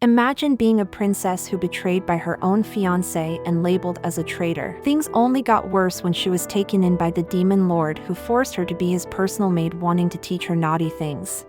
Imagine being a princess who betrayed by her own fiancé and labeled as a traitor. Things only got worse when she was taken in by the demon lord who forced her to be his personal maid, wanting to teach her naughty things.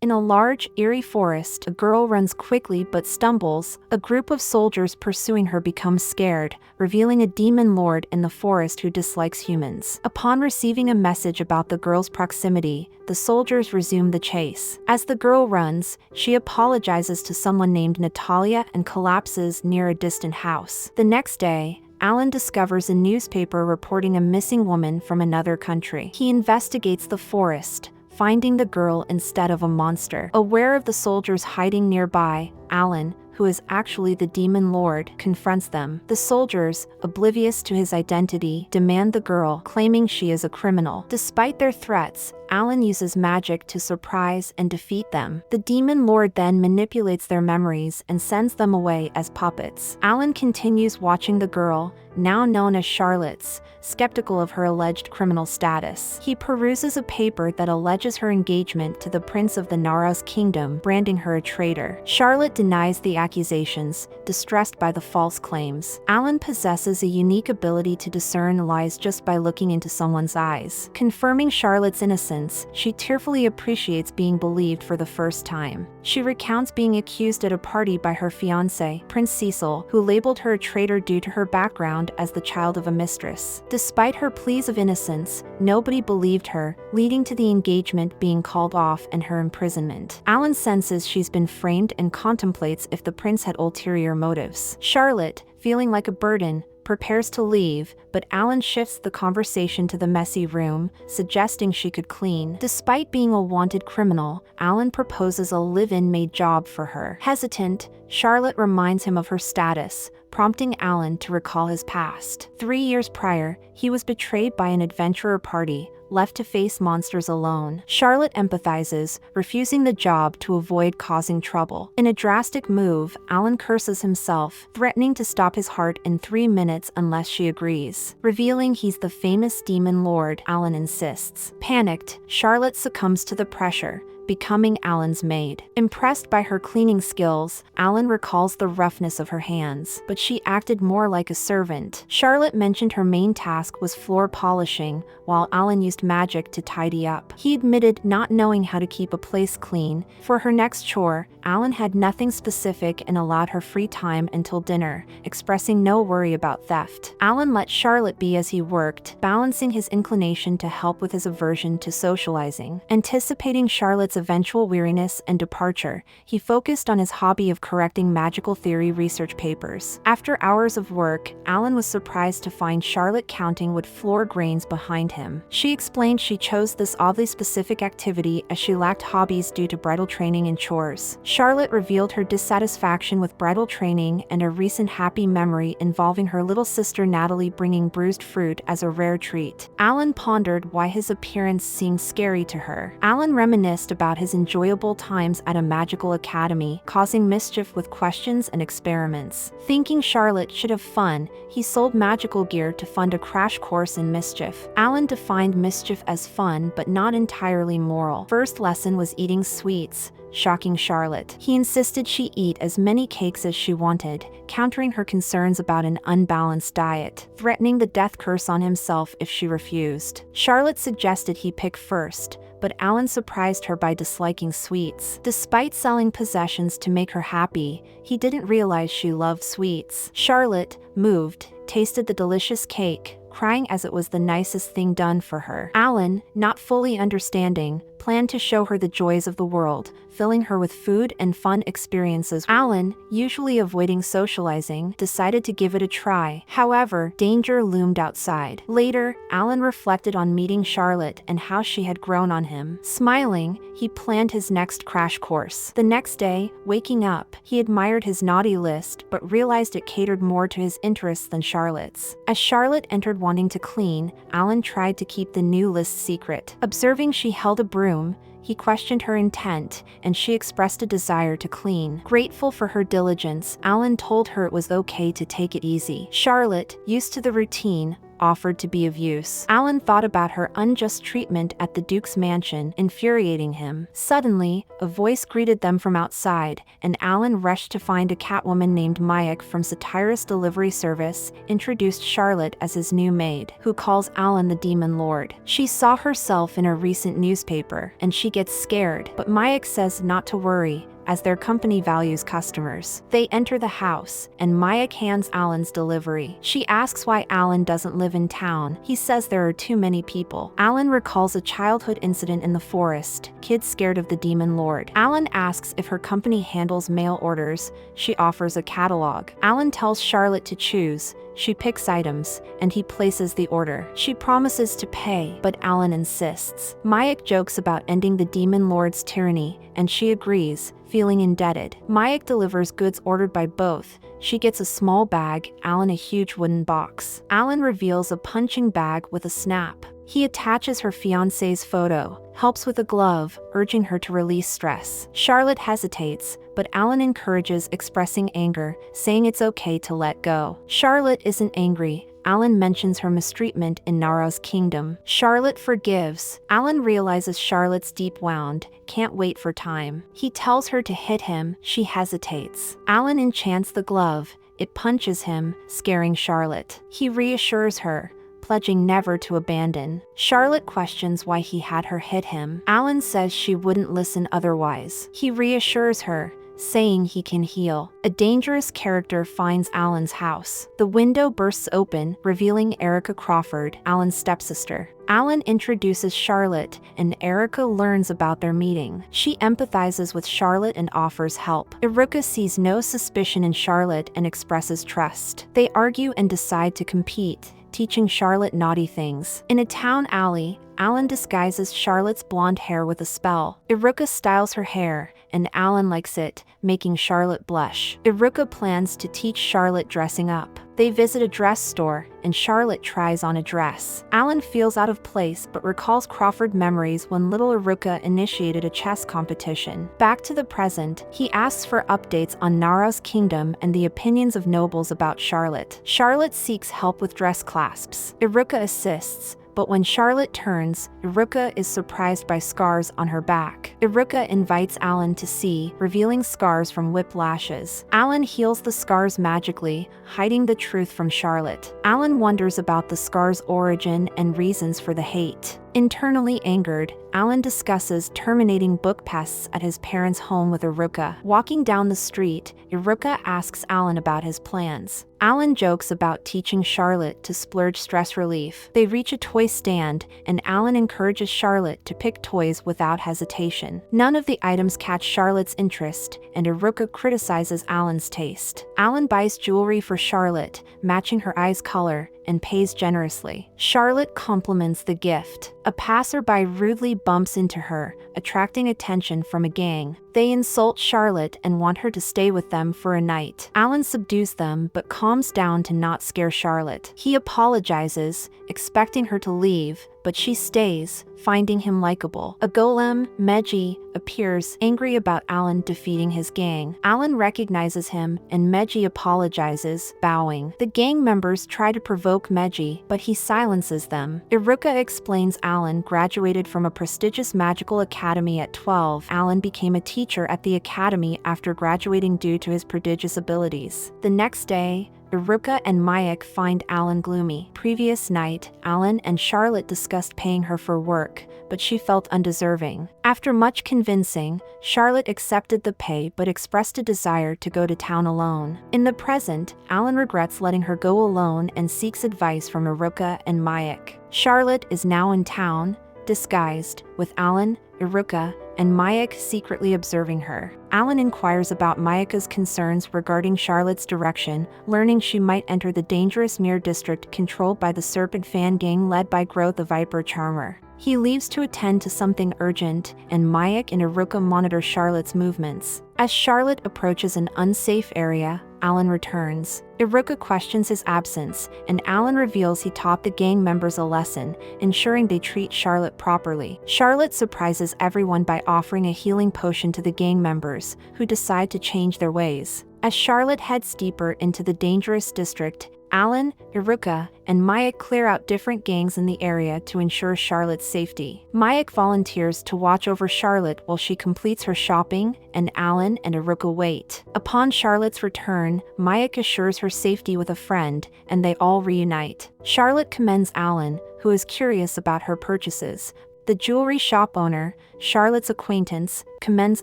In a large, eerie forest, a girl runs quickly but stumbles. A group of soldiers pursuing her becomes scared, revealing a demon lord in the forest who dislikes humans. Upon receiving a message about the girl's proximity, the soldiers resume the chase. As the girl runs, she apologizes to someone named Natalia and collapses near a distant house. The next day, Alan discovers a newspaper reporting a missing woman from another country. He investigates the forest, finding the girl instead of a monster. Aware of the soldiers hiding nearby, Alan, who is actually the demon lord, confronts them. The soldiers, oblivious to his identity, demand the girl, claiming she is a criminal. Despite their threats, Alan uses magic to surprise and defeat them. The demon lord then manipulates their memories and sends them away as puppets. Alan continues watching the girl, now known as Charlotte's, skeptical of her alleged criminal status. He peruses a paper that alleges her engagement to the prince of the Nara's kingdom, branding her a traitor. Charlotte denies the accusations, distressed by the false claims. Alan possesses a unique ability to discern lies just by looking into someone's eyes. Confirming Charlotte's innocence, she tearfully appreciates being believed for the first time. She recounts being accused at a party by her fiancé, Prince Cecil, who labeled her a traitor due to her background as the child of a mistress. Despite her pleas of innocence, nobody believed her, leading to the engagement being called off and her imprisonment. Alan senses she's been framed and contemplates if the prince had ulterior motives. Charlotte, feeling like a burden, prepares to leave, but Alan shifts the conversation to the messy room, suggesting she could clean. Despite being a wanted criminal, Alan proposes a live-in maid job for her. Hesitant, Charlotte reminds him of her status, prompting Alan to recall his past. 3 years prior, he was betrayed by an adventurer party, left to face monsters alone. Charlotte empathizes, refusing the job to avoid causing trouble. In a drastic move, Alan curses himself, threatening to stop his heart in 3 minutes unless she agrees. Revealing he's the famous demon lord, Alan insists. Panicked, Charlotte succumbs to the pressure, becoming Alan's maid. Impressed by her cleaning skills, Alan recalls the roughness of her hands, but she acted more like a servant. Charlotte mentioned her main task was floor polishing, while Alan used magic to tidy up. He admitted not knowing how to keep a place clean. For her next chore, Alan had nothing specific and allowed her free time until dinner, expressing no worry about theft. Alan let Charlotte be as he worked, balancing his inclination to help with his aversion to socializing. Anticipating Charlotte's eventual weariness and departure, he focused on his hobby of correcting magical theory research papers. After hours of work, Alan was surprised to find Charlotte counting wood floor grains behind him. She explained she chose this oddly specific activity as she lacked hobbies due to bridal training and chores. Charlotte revealed her dissatisfaction with bridal training and a recent happy memory involving her little sister Natalie bringing bruised fruit as a rare treat. Alan pondered why his appearance seemed scary to her. Alan reminisced about his enjoyable times at a magical academy, causing mischief with questions and experiments. Thinking Charlotte should have fun, he sold magical gear to fund a crash course in mischief. Alan defined mischief as fun but not entirely moral. First lesson was eating sweets, shocking Charlotte. He insisted she eat as many cakes as she wanted, countering her concerns about an unbalanced diet, threatening the death curse on himself if she refused. Charlotte suggested he pick first, but Alan surprised her by disliking sweets. Despite selling possessions to make her happy, he didn't realize she loved sweets. Charlotte, moved, tasted the delicious cake, crying as it was the nicest thing done for her. Alan, not fully understanding, planned to show her the joys of the world, filling her with food and fun experiences. Alan, usually avoiding socializing, decided to give it a try. However, danger loomed outside. Later, Alan reflected on meeting Charlotte and how she had grown on him. Smiling, he planned his next crash course. The next day, waking up, he admired his naughty list but realized it catered more to his interests than Charlotte's. As Charlotte entered wanting to clean, Alan tried to keep the new list secret. Observing she held a broom, he questioned her intent, and she expressed a desire to clean. Grateful for her diligence, Alan told her it was okay to take it easy. Charlotte, used to the routine, offered to be of use. Alan thought about her unjust treatment at the Duke's mansion, infuriating him. Suddenly, a voice greeted them from outside, and Alan rushed to find a Catwoman named Mayek from Satyrus Delivery Service, introduced Charlotte as his new maid, who calls Alan the Demon Lord. She saw herself in a recent newspaper, and she gets scared, but Mayek says not to worry, as their company values customers. They enter the house, and Mayek hands Alan's delivery. She asks why Alan doesn't live in town. He says there are too many people. Alan recalls a childhood incident in the forest, kids scared of the Demon Lord. Alan asks if her company handles mail orders. She offers a catalog. Alan tells Charlotte to choose. She picks items, and he places the order. She promises to pay, but Alan insists. Mayek jokes about ending the Demon Lord's tyranny, and she agrees, feeling indebted. Mayek delivers goods ordered by both. She gets a small bag, Alan a huge wooden box. Alan reveals a punching bag with a snap. He attaches her fiancé's photo, helps with a glove, urging her to release stress. Charlotte hesitates, but Alan encourages expressing anger, saying it's okay to let go. Charlotte isn't angry. Alan mentions her mistreatment in Nara's kingdom. Charlotte forgives. Alan realizes Charlotte's deep wound, can't wait for time. He tells her to hit him. She hesitates. Alan enchants the glove. It punches him, scaring Charlotte. He reassures her, pledging never to abandon. Charlotte questions why he had her hit him. Alan says she wouldn't listen otherwise. He reassures her, saying he can heal. A dangerous character finds Alan's house. The window bursts open, revealing Erica Crawford, Alan's stepsister. Alan introduces Charlotte, and Erica learns about their meeting. She empathizes with Charlotte and offers help. Erica sees no suspicion in Charlotte and expresses trust. They argue and decide to compete, teaching Charlotte naughty things. In a town alley, Alan disguises Charlotte's blonde hair with a spell. Iruka styles her hair, and Alan likes it, making Charlotte blush. Iruka plans to teach Charlotte dressing up. They visit a dress store, and Charlotte tries on a dress. Alan feels out of place but recalls Crawford memories when little Iruka initiated a chess competition. Back to the present, he asks for updates on Nara's kingdom and the opinions of nobles about Charlotte. Charlotte seeks help with dress clasps. Iruka assists, but when Charlotte turns, Iruka is surprised by scars on her back. Iruka invites Alan to see, revealing scars from whiplashes. Alan heals the scars magically, hiding the truth from Charlotte. Alan wonders about the scars' origin and reasons for the hate. Internally angered, Alan discusses terminating book pests at his parents' home with Iruka. Walking down the street, Iruka asks Alan about his plans. Alan jokes about teaching Charlotte to splurge stress relief. They reach a toy stand, and Alan encourages Charlotte to pick toys without hesitation. None of the items catch Charlotte's interest, and Iruka criticizes Alan's taste. Alan buys jewelry for Charlotte, matching her eyes' color, and pays generously. Charlotte compliments the gift. A passerby rudely bumps into her, attracting attention from a gang. They insult Charlotte and want her to stay with them for a night. Alan subdues them but calms down to not scare Charlotte. He apologizes, expecting her to leave, but she stays, finding him likable. A golem, Meji, appears, angry about Alan defeating his gang. Alan recognizes him, and Meji apologizes, bowing. The gang members try to provoke Meji, but he silences them. Iruka explains Alan graduated from a prestigious magical academy at 12. Alan became a teacher at the academy after graduating due to his prodigious abilities. The next day, Iruka and Mayek find Alan gloomy. Previous night, Alan and Charlotte discussed paying her for work, but she felt undeserving. After much convincing, Charlotte accepted the pay but expressed a desire to go to town alone. In the present, Alan regrets letting her go alone and seeks advice from Iruka and Mayek. Charlotte is now in town, disguised, with Alan, Iruka, and Mayek secretly observing her. Alan inquires about Mayeka's concerns regarding Charlotte's direction, learning she might enter the dangerous Mirror District controlled by the Serpent Fan gang led by Growth the Viper Charmer. He leaves to attend to something urgent, and Mayek and Iruka monitor Charlotte's movements. As Charlotte approaches an unsafe area, Alan returns. Iruka questions his absence, and Alan reveals he taught the gang members a lesson, ensuring they treat Charlotte properly. Charlotte surprises everyone by offering a healing potion to the gang members, who decide to change their ways. As Charlotte heads deeper into the dangerous district, Alan, Hirotta, and Mayek clear out different gangs in the area to ensure Charlotte's safety. Mayek volunteers to watch over Charlotte while she completes her shopping, and Alan and Hirotta wait. Upon Charlotte's return, Mayek assures her safety with a friend, and they all reunite. Charlotte commends Alan, who is curious about her purchases. The jewelry shop owner, Charlotte's acquaintance, commends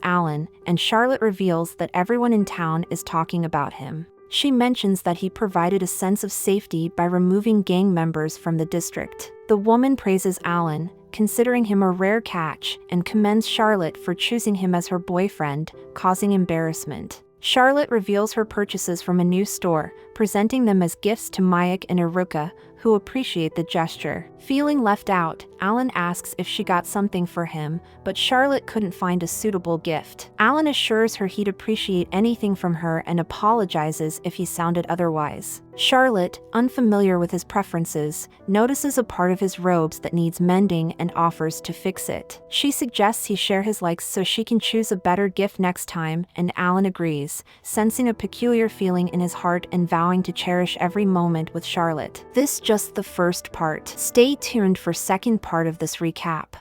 Alan, and Charlotte reveals that everyone in town is talking about him. She mentions that he provided a sense of safety by removing gang members from the district. The woman praises Alan, considering him a rare catch, and commends Charlotte for choosing him as her boyfriend, causing embarrassment. Charlotte reveals her purchases from a new store, presenting them as gifts to Mayek and Hirotta, who appreciate the gesture. Feeling left out, Alan asks if she got something for him, but Charlotte couldn't find a suitable gift. Alan assures her he'd appreciate anything from her and apologizes if he sounded otherwise. Charlotte, unfamiliar with his preferences, notices a part of his robes that needs mending and offers to fix it. She suggests he share his likes so she can choose a better gift next time, and Alan agrees, sensing a peculiar feeling in his heart and vowing to cherish every moment with Charlotte. This just the first part. Stay tuned for second part of this recap.